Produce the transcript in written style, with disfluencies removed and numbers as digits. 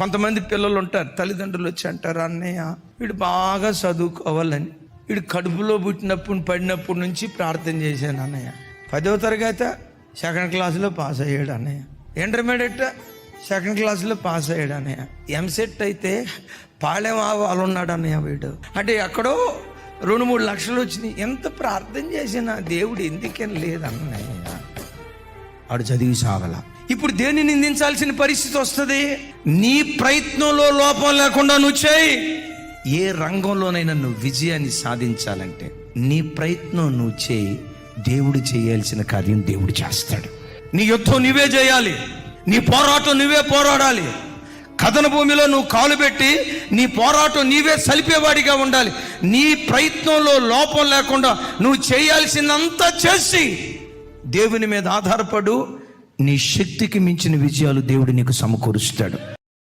కొంతమంది పిల్లలు ఉంటారు, తల్లిదండ్రులు వచ్చి అంటారు, అన్నయ్య వీడు బాగా చదువుకోవాలని వీడు కడుపులో పడినప్పటి నుంచి ప్రార్థన చేశాను అన్నయ్య. 10వ తరగతి సెకండ్ క్లాసులో పాస్ అయ్యాడు అన్నయ్య. ఇంటర్మీడియట్ సెకండ్ క్లాసులో పాస్ అయ్యాడు అన్నయ్య. ఎంసెట్ అయితే పాళెం వాళ్ళు ఉన్నాడు అన్నయ్య వీడు. అంటే ఎక్కడో 2-3 లక్షలు వచ్చినాయి. ఎంత ప్రార్థన చేసినా దేవుడు ఎందుకని లేదన్నయ్య. ఆడు చదివి సాగల. ఇప్పుడు దేన్ని నిందించాల్సిన పరిస్థితి వస్తుంది? నీ ప్రయత్నంలో లోపం లేకుండా నువ్వు చేయి. ఏ రంగంలోనైనా నువ్వు విజయాన్ని సాధించాలంటే నీ ప్రయత్నం నువ్వు చేయి. దేవుడు చేయాల్సిన కార్యం దేవుడు చేస్తాడు. నీ యుద్ధం నువ్వే చేయాలి, నీ పోరాటం నువ్వే పోరాడాలి. కథన భూమిలో నువ్వు కాలు పెట్టి నీ పోరాటం నీవే సలిపేవాడిగా ఉండాలి. నీ ప్రయత్నంలో లోపం లేకుండా నువ్వు చేయాల్సిందంతా చేసి దేవుని మీద ఆధారపడు. నీ శక్తికి మించిన విజయాలు దేవుడు నీకు సమకూరుస్తాడు.